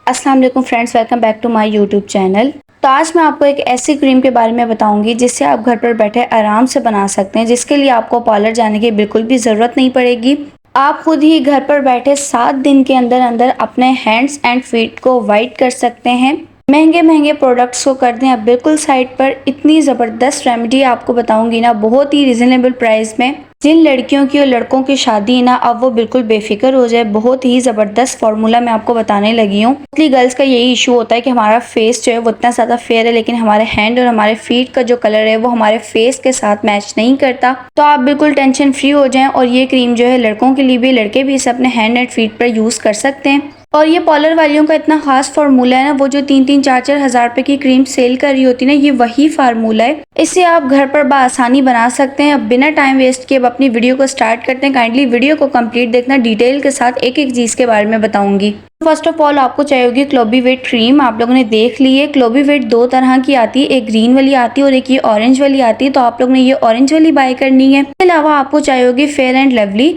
अस्सलाम वालेकुम friends, welcome back to my YouTube channel. तो आज मैं आपको एक ऐसी क्रीम के बारे में बताऊंगी जिससे आप घर पर बैठे आराम से बना सकते हैं, जिसके लिए आपको पार्लर जाने की बिल्कुल भी ज़रूरत नहीं पड़ेगी। आप खुद ही घर पर बैठे 7 दिन के अंदर अंदर अपने हैंड्स एंड फीट को वाइट कर सकते हैं। महंगे महंगे प्रोडक्ट्स को कर दें आप बिल्कुल साइड पर। इतनी ज़बरदस्त रेमेडी आपको बताऊंगी ना, बहुत ही रिजनेबल प्राइस में। जिन लड़कियों की और लड़कों की शादी है ना, अब वो बिल्कुल बेफिक्र हो जाए। बहुत ही ज़बरदस्त फार्मूला मैं आपको बताने लगी हूँ। मोस्टली गर्ल्स का यही इशू होता है कि हमारा फेस जो है वो इतना ज़्यादा फेयर है, लेकिन हमारे हैंड और हमारे फीट का जो कलर है वो हमारे फेस के साथ मैच नहीं करता। तो आप बिल्कुल टेंशन फ्री हो जाएं, और ये क्रीम जो है लड़कों के लिए भी, लड़के भी इसे अपने हैंड एंड फीट पर यूज़ कर सकते हैं। और ये पार्लर वालियों का इतना खास फार्मूला है ना, वो जो 3-3, 4-4 हज़ार रुपए की क्रीम सेल कर रही होती है ना, ये वही फार्मूला है। इसे आप घर पर बआसानी बना सकते हैं। अब बिना टाइम वेस्ट किए अब अपनी वीडियो को स्टार्ट करते हैं। काइंडली वीडियो को कंप्लीट देखना, डिटेल के साथ एक एक चीज़ के बारे में बताऊंगी। फर्स्ट ऑफ ऑल आपको चाहिए होगी क्लोबीवेट क्रीम। आप लोगों ने देख ली है, क्लोबीवेट 2 तरह की आती है, एक ग्रीन वाली आती है और एक ये ऑरेंज वाली आती है। तो आप लोग ने ये ऑरेंज वाली बाय करनी है। इसके अलावा आपको चाहिए होगी फेयर एंड लवली।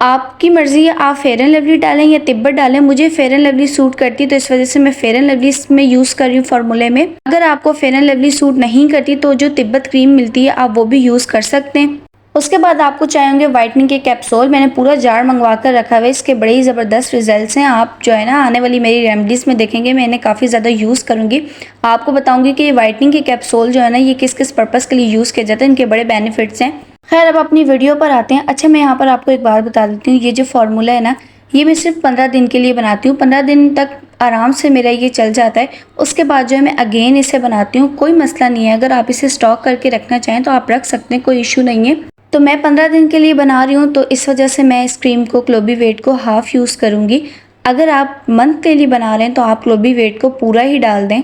आपकी मर्जी है, आप फेयर एंड लवली डालें या तिब्बत डालें। मुझे फेयर एंड लवली सूट करती है, तो इस वजह से मैं फेयर एंड लवली में यूज़ कर रही हूँ फार्मूले में। अगर आपको फेयर एंड लवली सूट नहीं करती तो जो तिब्बत क्रीम मिलती है आप वो भी यूज़ कर सकते हैं। उसके बाद आपको चाहिए व्हाइटनिंग के कैप्सूल। मैंने पूरा जार मंगवा कर रखा हुआ है, इसके बड़े ही ज़बरदस्त रिजल्ट्स हैं। आप जो है ना, आने वाली मेरी रेमेडीज़ में देखेंगे, मैं इन्हें काफ़ी ज़्यादा यूज़ करूँगी। आपको बताऊँगी कि ये व्हाइटनिंग के कैप्सूल जो है ना, ये किस किस पर्पज़ के लिए यूज़ किए जाते हैं, इनके बड़े बेनिफिट्स हैं। खैर, अब अपनी वीडियो पर आते हैं। अच्छा, मैं यहाँ पर आपको एक बात बता देती हूँ, ये जो फार्मूला है ना, ये मैं सिर्फ 15 दिन के लिए बनाती हूँ। 15 दिन तक आराम से मेरा ये चल जाता है। उसके बाद जो है मैं अगेन इसे बनाती हूँ, कोई मसला नहीं है। अगर आप इसे स्टॉक करके रखना चाहें तो आप रख सकते हैं, कोई इशू नहीं है। तो मैं 15 दिन के लिए बना रही हूँ, तो इस वजह से मैं इस क्रीम को, क्लोबीवेट को, हाफ़ यूज़ करूँगी। अगर आप मंथ के लिए बना रहे हैं तो आप क्लोबीवेट को पूरा ही डाल दें।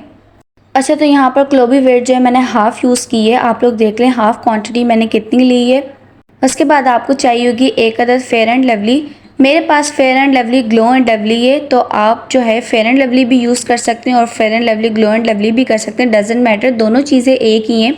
अच्छा, तो यहाँ पर क्लोबीवेट जो है मैंने हाफ़ यूज़ की है। आप लोग देख लें हाफ़ क्वांटिटी मैंने कितनी ली है। उसके बाद आपको चाहिए होगी एक अदद फेयर एंड लवली। मेरे पास fair and lovely glow and lovely है, तो आप जो है फेयर एंड लवली भी यूज़ कर सकते हैं और fair and lovely glow and lovely भी कर सकते हैं, डजेंट मैटर, दोनों चीज़ें एक ही हैं।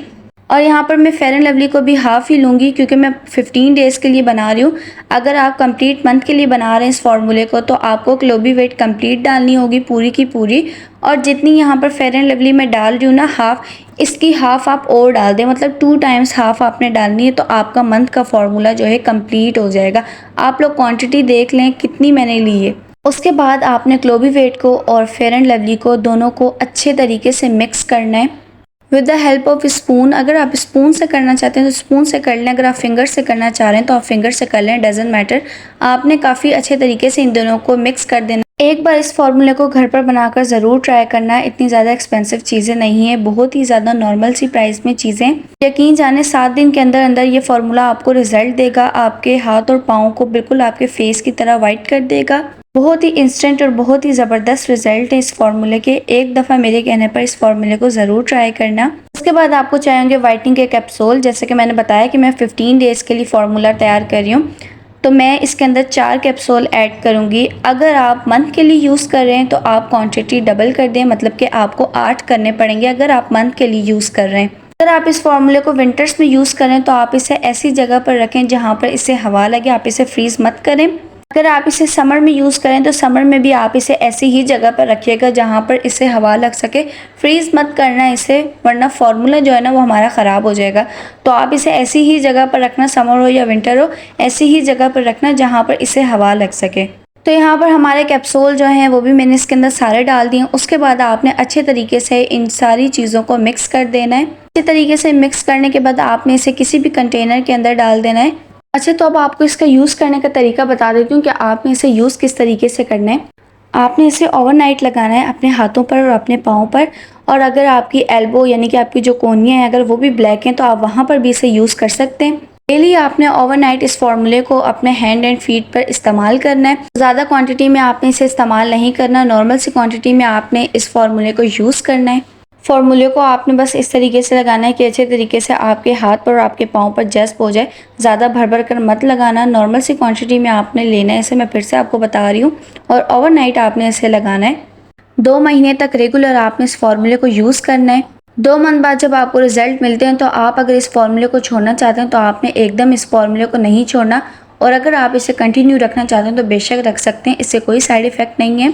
और यहाँ पर मैं फेयर एंड लवली को भी हाफ़ ही लूँगी, क्योंकि मैं 15 डेज़ के लिए बना रही हूँ। अगर आप कंप्लीट मंथ के लिए बना रहे हैं इस फार्मूले को, तो आपको क्लोबीवेट कंप्लीट डालनी होगी, पूरी की पूरी। और जितनी यहाँ पर फेयर एंड लवली मैं डाल रही हूँ ना, हाफ़, इसकी हाफ़ आप और डाल दें, मतलब 2 टाइम्स हाफ़ आपने डालनी है, तो आपका मंथ का फार्मूला जो है कंप्लीट हो जाएगा। आप लोग क्वांटिटी देख लें कितनी मैंने ली है। उसके बाद आपने क्लोबीवेट को और फेयर एंड लवली को, दोनों को अच्छे तरीके से मिक्स करना है with the help of spoon. अगर आप स्पून से करना चाहते हैं तो स्पून से कर लें, अगर आप फिंगर से करना चाह रहे हैं तो आप फिंगर से कर लें, डजेंट मैटर। आपने काफ़ी अच्छे तरीके से इन दोनों को मिक्स कर देना। एक बार इस फार्मूले को घर पर बनाकर ज़रूर ट्राई करना है। इतनी ज़्यादा एक्सपेंसिव चीज़ें नहीं है, बहुत ही ज़्यादा नॉर्मल सी प्राइस में चीज़ें। यकीन जाने 7 दिन के अंदर अंदर ये फार्मूला आपको रिजल्ट देगा। आपके हाथ और पाँव को बिल्कुल आपके फेस की तरह वाइट कर देगा। बहुत ही इंस्टेंट और बहुत ही ज़बरदस्त रिजल्ट है इस फार्मूले के। एक दफ़ा मेरे कहने पर इस फार्मूले को ज़रूर ट्राई करना। उसके बाद आपको चाहिए व्हाइटनिंग के कैप्सूल। जैसे कि मैंने बताया कि मैं 15 डेज़ के लिए फार्मूला तैयार कर रही हूँ, तो मैं इसके अंदर 4 कैप्सूल ऐड करूँगी। अगर आप मंथ के लिए यूज़ कर रहे हैं तो आप क्वांटिटी डबल कर दें, मतलब कि आपको 8 करने पड़ेंगे अगर आप मंथ के लिए यूज़ कर रहे हैं। अगर आप इस फार्मूले को विंटर्स में यूज़ करें तो आप इसे ऐसी जगह पर रखें जहाँ पर इसे हवा लगे, आप इसे फ्रीज़ मत करें। अगर आप इसे समर में यूज़ करें तो समर में भी आप इसे ऐसी ही जगह पर रखिएगा जहाँ पर इसे हवा लग सके। फ्रीज़ मत करना इसे, वरना फार्मूला जो है ना वो हमारा ख़राब हो जाएगा। तो आप इसे ऐसी ही जगह पर रखना, समर हो या विंटर हो, ऐसी ही जगह पर रखना जहाँ पर इसे हवा लग सके। तो यहाँ पर हमारे कैप्सूल जो हैं वो भी मैंने इसके अंदर सारे डाल दिए। उसके बाद आपने अच्छे तरीके से इन सारी चीज़ों को मिक्स कर देना है। अच्छे तरीके से मिक्स करने के बाद आपने इसे किसी भी कंटेनर के अंदर डाल देना है। अच्छा, तो अब आपको इसका यूज़ करने का तरीका बता देती हूँ कि आपने इसे यूज़ किस तरीके से करना है। आपने इसे ओवरनाइट लगाना है अपने हाथों पर और अपने पाँव पर। और अगर आपकी एल्बो यानी कि आपकी जो कोहनियाँ हैं अगर वो भी ब्लैक हैं तो आप वहाँ पर भी इसे यूज़ कर सकते हैं। डेली आपने ओवरनाइट इस फार्मूले को अपने हैंड एंड फीट पर इस्तेमाल करना है। ज़्यादा क्वांटिटी में आपने इसे इस्तेमाल नहीं करना, नॉर्मल सी क्वांटिटी में आपने इस फार्मूले को यूज़ करना है। फार्मूले को आपने बस इस तरीके से लगाना है कि अच्छे तरीके से आपके हाथ पर और आपके पाँव पर जस्ट हो जाए। ज़्यादा भर भर कर मत लगाना, नॉर्मल सी क्वांटिटी में आपने लेना है इसे, मैं फिर से आपको बता रही हूँ। और ओवरनाइट आपने इसे लगाना है। 2 महीने तक रेगुलर आपने इस फार्मूले को यूज़ करना है। 2 मंथ बाद जब आपको रिजल्ट मिलते हैं तो आप अगर इस फार्मूले को छोड़ना चाहते हैं तो आपने एकदम इस फार्मूले को नहीं छोड़ना। और अगर आप इसे कंटिन्यू रखना चाहते हैं तो बेशक रख सकते हैं, इससे कोई साइड इफ़ेक्ट नहीं है।